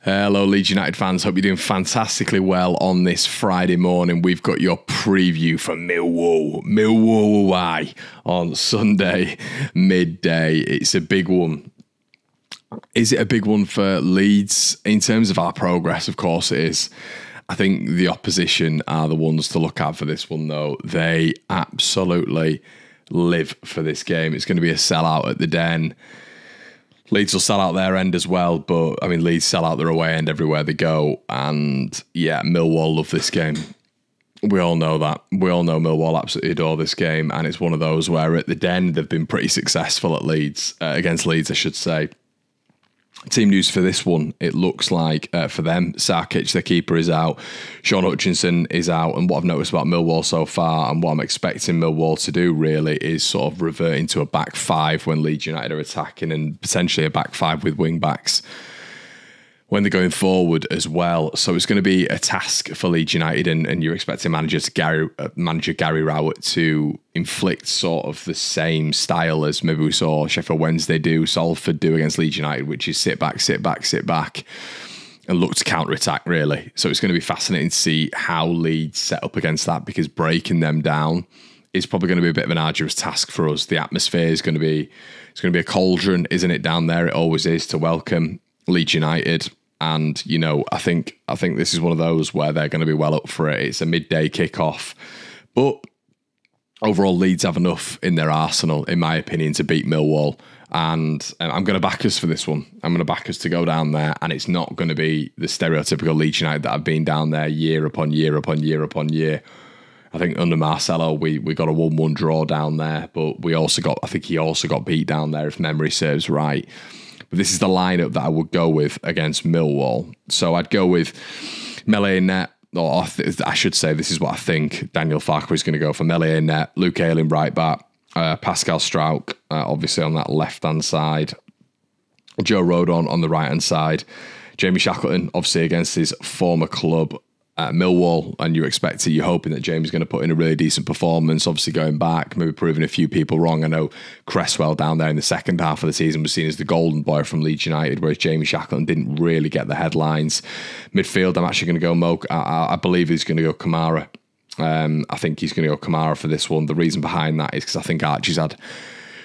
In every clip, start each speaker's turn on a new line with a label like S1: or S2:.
S1: Hello, Leeds United fans. Hope you're doing fantastically well on this Friday morning. We've got your preview for Millwall away on Sunday midday. It's a big one. Is it a big one for Leeds? In terms of our progress, of course it is. I think the opposition are the ones to look at for this one, though. They absolutely live for this game. It's going to be a sellout at the Den. Leeds will sell out their end as well, but I mean, Leeds sell out their away end everywhere they go. And yeah, Millwall love this game. We all know that. We all know Millwall absolutely adore this game. And it's one of those where at the Den, they've been pretty successful at Leeds, against Leeds, I should say. Team news for this one, it looks like for them, Sarkic, their keeper, is out. Sean Hutchinson is out. And what I've noticed about Millwall so far and what I'm expecting Millwall to do really is sort of reverting to a back five when Leeds United are attacking, and potentially a back five with wing backs when they're going forward as well. So it's going to be a task for Leeds United, and you're expecting manager Gary Rowett to inflict sort of the same style as maybe we saw Sheffield Wednesday do, Salford do against Leeds United, which is sit back, and look to counter-attack, really. So it's going to be fascinating to see how Leeds set up against that, because breaking them down is probably going to be a bit of an arduous task for us. The atmosphere is going to be, it's going to be a cauldron, isn't it, down there? It always is, to welcome Leeds United. And, you know, I think this is one of those where they're going to be well up for it. It's a midday kickoff. But overall, Leeds have enough in their arsenal, in my opinion, to beat Millwall. And I'm going to back us for this one. I'm going to back us to go down there. And it's not going to be the stereotypical Leeds United that have been down there year upon year upon year upon year. I think under Marcelo, we got a 1-1 draw down there. But I think he also got beat down there, if memory serves right. But this is the lineup that I would go with against Millwall. So I'd go with Melee net, or I should say, this is what I think Daniel Farke is going to go for. Melee net, Luke Ayling right back, Pascal Struijk obviously on that left-hand side, Joe Rodon on the right-hand side, Jamie Shackleton obviously against his former club at Millwall, and you're hoping that James is going to put in a really decent performance, obviously going back, maybe proving a few people wrong. I know Cresswell down there in the second half of the season was seen as the golden boy from Leeds United, whereas Jamie Shackleton didn't really get the headlines. Midfield, I'm actually going to go I believe he's going to go Kamara. I think he's going to go Kamara for this one. The reason behind that is because I think Archie's had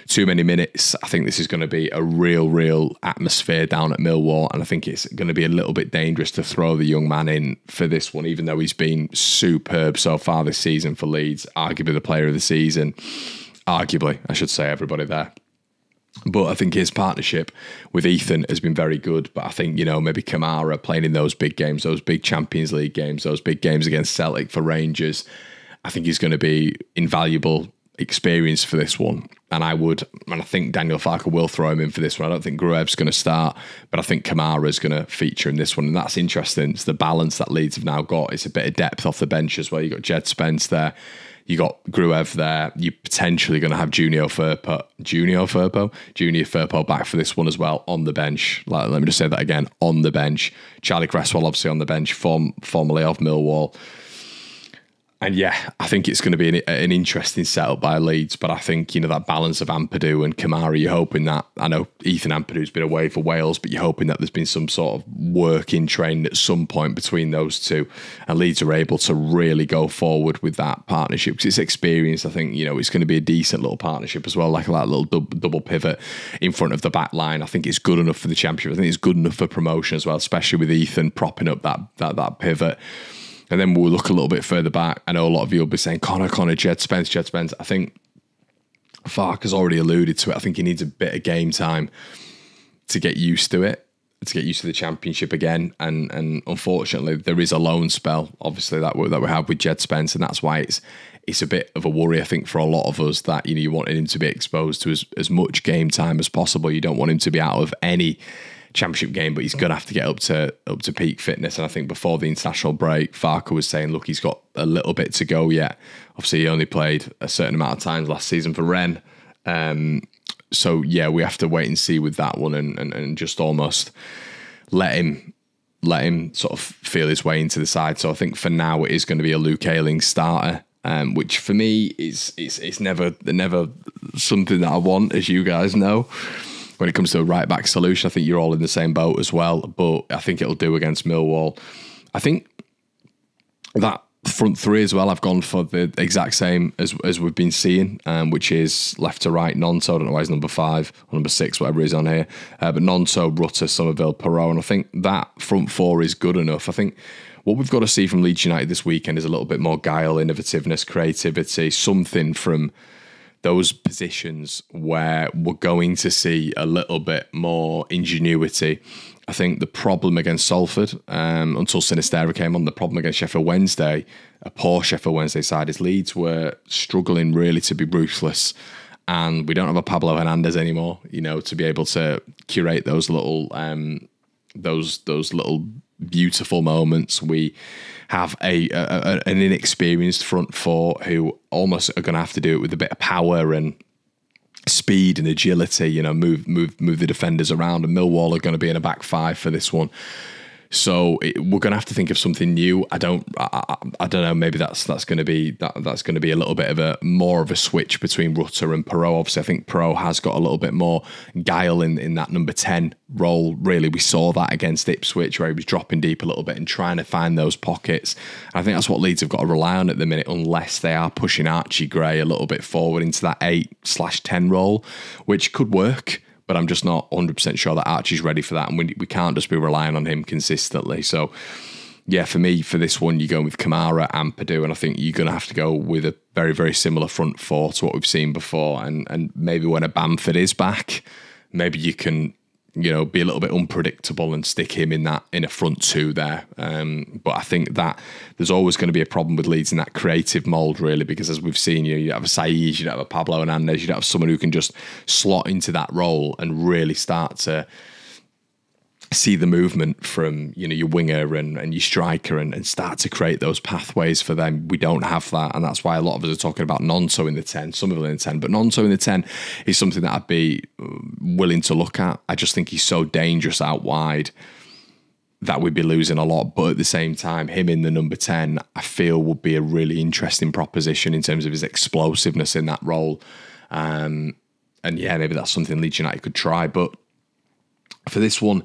S1: too many minutes. I think this is going to be a real atmosphere down at Millwall, and I think it's going to be a little bit dangerous to throw the young man in for this one, even though he's been superb so far this season for Leeds, arguably the player of the season. Arguably, I should say, everybody there. But I think his partnership with Ethan has been very good. But I think, you know, maybe Kamara playing in those big games, those big Champions League games, those big games against Celtic for Rangers, I think he's going to be invaluable experience for this one. And I think Daniel Farke will throw him in for this one. I don't think Gruev's going to start, but I think Kamara's going to feature in this one. And that's interesting. It's the balance that Leeds have now got. It's a bit of depth off the bench as well. You've got Jed Spence there. You got Gruev there. You're potentially going to have Junior Firpo back for this one as well on the bench. Let me just say that again, on the bench. Charlie Cresswell obviously on the bench, formerly of Millwall. And yeah, I think it's going to be an interesting setup by Leeds, but I think, you know, that balance of Ampadu and Kamara, you're hoping that, I know Ethan Ampadu's been away for Wales, but you're hoping that there's been some sort of work in training at some point between those two, and Leeds are able to really go forward with that partnership, because it's experienced. I think, you know, it's going to be a decent little partnership as well, like that little double pivot in front of the back line. I think it's good enough for the Championship. I think it's good enough for promotion as well, especially with Ethan propping up that pivot. And then we'll look a little bit further back. I know a lot of you will be saying, Connor, Jed Spence. I think Farke has already alluded to it. I think he needs a bit of game time to get used to it, to get used to the Championship again. And unfortunately, there is a loan spell, obviously, that we have with Jed Spence. And that's why it's a bit of a worry, I think, for a lot of us, that, you know, you wanted him to be exposed to as much game time as possible. You don't want him to be out of any Championship game, but he's going to have to get up to peak fitness. And I think before the international break, Farke was saying, look, he's got a little bit to go yet. Obviously, he only played a certain amount of times last season for Rennes. So yeah, we have to wait and see with that one, and just almost let him sort of feel his way into the side. So I think for now it is going to be a Luke Ayling starter, which for me is it's never something that I want, as you guys know. when it comes to a right back solution. I think you're all in the same boat as well, but I think it'll do against Millwall. I think that front three as well, I've gone for the exact same as we've been seeing, which is left to right, Nonto, I don't know why he's number 5 or number 6, whatever he's on here, but Nonto, Rutter, Somerville, Perot, and I think that front four is good enough. I think what we've got to see from Leeds United this weekend is a little bit more guile, innovativeness, creativity, something from those positions where we're going to see a little bit more ingenuity. I think the problem against Salford, until Sinistera came on, the problem against Sheffield Wednesday, a poor Sheffield Wednesday side, is Leeds were struggling really to be ruthless. And we don't have a Pablo Hernandez anymore, to be able to curate those little little beautiful moments. We have an inexperienced front four who almost are going to have to do it with a bit of power and speed and agility, move the defenders around, and Millwall are going to be in a back 5 for this one. So we're going to have to think of something new. I don't know. Maybe that's going to be a little bit of more of a switch between Rutter and Perot. Obviously, I think Perot has got a little bit more guile in that number 10 role. Really, we saw that against Ipswich, where he was dropping deep a little bit and trying to find those pockets. And I think that's what Leeds have got to rely on at the minute, unless they are pushing Archie Gray a little bit forward into that 8/10 role, which could work. But I'm just not 100% sure that Archie's ready for that, and we can't just be relying on him consistently. So, yeah, for me, for this one, you're going with Kamara and Padu, and I think you're going to have to go with a very, very similar front four to what we've seen before. And maybe when a Bamford is back, maybe you can, be a little bit unpredictable and stick him in a front 2 there. But I think that there's always going to be a problem with Leeds in that creative mould, really, because as we've seen, you have a Saïd, you'd have a Pablo Hernandez, you'd have someone who can just slot into that role and really start to see the movement from your winger and your striker and start to create those pathways for them. We don't have that, and that's why a lot of us are talking about Nonto in the 10, Somerville in the 10, but Nonto in the 10 is something that I'd be willing to look at. I just think he's so dangerous out wide that we'd be losing a lot, but at the same time, him in the number 10 I feel would be a really interesting proposition in terms of his explosiveness in that role. And yeah, maybe that's something Leeds United could try. But for this one,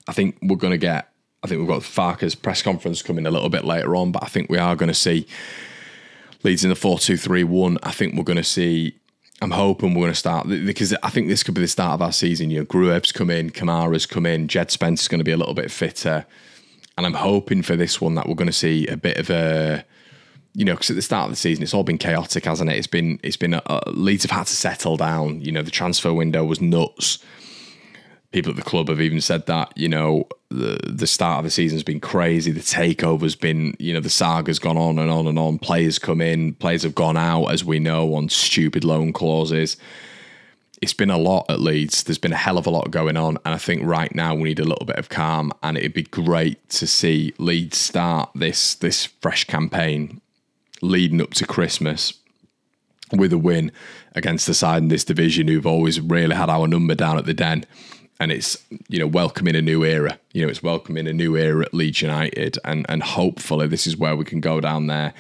S1: I think we've got Farke's press conference coming a little bit later on, but I think we are going to see Leeds in the 4-2-3-1. I think we're going to see, I'm hoping we're going to start, because I think this could be the start of our season. Gruev's come in, Kamara's come in, Jed Spencer's going to be a little bit fitter. And I'm hoping for this one that we're going to see a bit of a, because at the start of the season, it's all been chaotic, hasn't it? It's been Leeds have had to settle down. The transfer window was nuts. People at the club have even said that, the start of the season has been crazy. The takeover's been, the saga's gone on and on and on. Players come in, players have gone out, as we know, on stupid loan clauses. It's been a lot at Leeds. There's been a hell of a lot going on. And I think right now we need a little bit of calm. And it'd be great to see Leeds start this fresh campaign leading up to Christmas with a win against the side in this division who've always really had our number down at the Den. And it's, welcoming a new era. It's welcoming a new era at Leeds United. And hopefully this is where we can go down there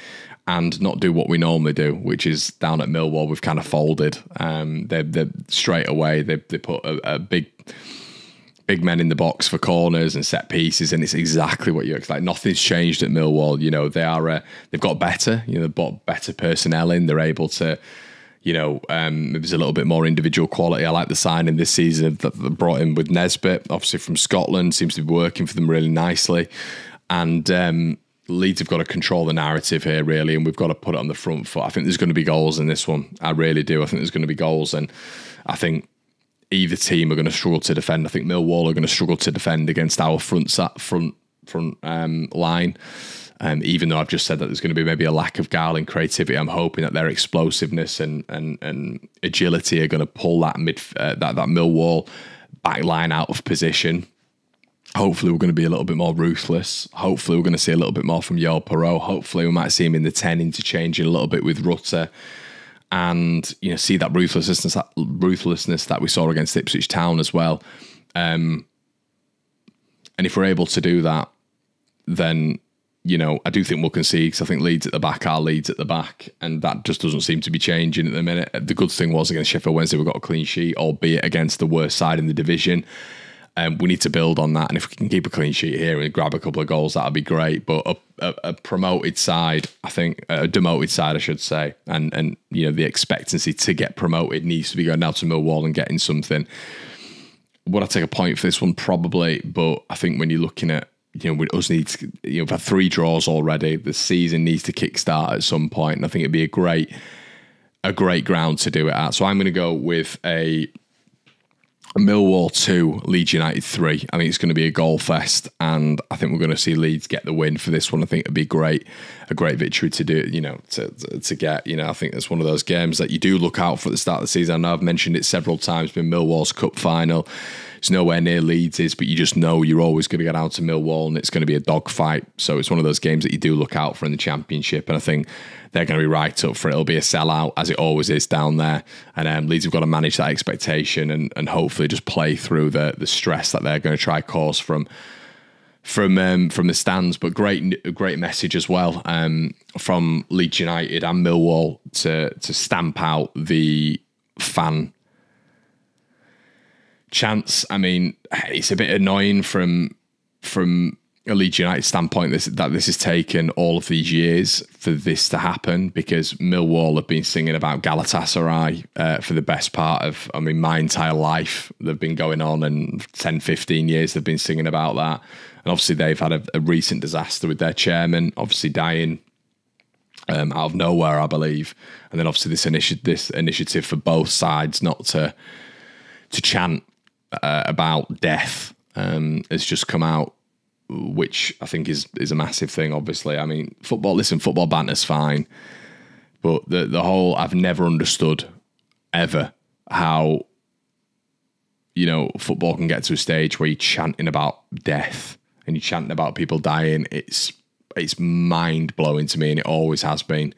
S1: and not do what we normally do, which is down at Millwall, we've kind of folded. They're straight away, they put a big men in the box for corners and set pieces, and it's exactly what you expect. Nothing's changed at Millwall. They've got better. They've brought better personnel in. They're able to, there's a little bit more individual quality. I like the signing this season that they brought in with Nesbitt, obviously from Scotland, seems to be working for them really nicely. And Leeds have got to control the narrative here, really, and we've got to put it on the front foot. I think there's going to be goals in this one. I really do. I think there's going to be goals, and I think either team are going to struggle to defend. I think Millwall are going to struggle to defend against our front line. Even though I've just said that there's going to be maybe a lack of guile and creativity, I'm hoping that their explosiveness and agility are going to pull that that Millwall back line out of position. Hopefully we're going to be a little bit more ruthless. Hopefully we're going to see a little bit more from Joel Perot. Hopefully we might see him in the 10 interchanging a little bit with Rutter, and see that ruthlessness that we saw against Ipswich Town as well. And if we're able to do that, then I do think we'll concede because I think Leeds at the back are Leeds at the back, and that just doesn't seem to be changing at the minute. The good thing was against Sheffield Wednesday, we got a clean sheet, albeit against the worst side in the division. We need to build on that, and if we can keep a clean sheet here and grab a couple of goals, that'd be great. But a promoted side, I think, a demoted side, I should say, and the expectancy to get promoted needs to be going down to Millwall and getting something. Would I take a point for this one? Probably, but I think when you're looking at, we us need to, we've had 3 draws already. The season needs to kickstart at some point, and I think it'd be a great ground to do it at. So I'm going to go with a Millwall 2, Leeds United 3. I think it's going to be a goal fest, and I think we're going to see Leeds get the win for this one. I think it'd be a great victory to do, to get. I think it's one of those games that you do look out for at the start of the season. I know I've mentioned it several times, been Millwall's cup final. It's nowhere near Leeds is, but you just know you're always going to get out to Millwall, and it's going to be a dogfight. So it's one of those games that you do look out for in the Championship, and I think they're going to be right up for it. It'll be a sellout, as it always is down there, and Leeds have got to manage that expectation and hopefully just play through the stress that they're going to try cause from the stands. But great message as well from Leeds United and Millwall to stamp out the fan chance. I mean, it's a bit annoying from a Leeds United standpoint that this has taken all of these years for this to happen, because Millwall have been singing about Galatasaray for the best part of, my entire life. They've been going on, and 10, 15 years they've been singing about that. And obviously they've had a recent disaster with their chairman, obviously dying out of nowhere, I believe. And then obviously this initiative for both sides not to chant about death has just come out, which I think is a massive thing. Obviously, football banter's fine, but the whole, I've never understood ever how football can get to a stage where you're chanting about death and you're chanting about people dying. It's mind blowing to me, and it always has been.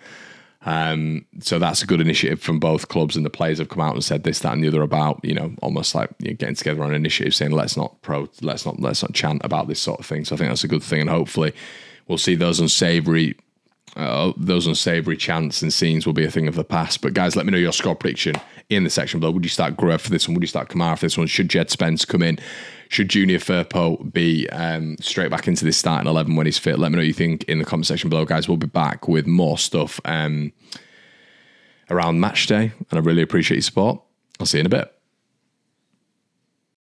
S1: So that's a good initiative from both clubs, and the players have come out and said this, that, and the other about, almost like getting together on an initiative saying let's not chant about this sort of thing. So I think that's a good thing, and hopefully we'll see those unsavoury chants and scenes will be a thing of the past. But guys, let me know your score prediction in the section below. Would you start Gruev for this one? Would you start Kamara for this one? Should Jed Spence come in? Should Junior Firpo be straight back into this starting 11 when he's fit? Let me know what you think in the comment section below, guys. We'll be back with more stuff around match day, and I really appreciate your support. I'll see you in a bit.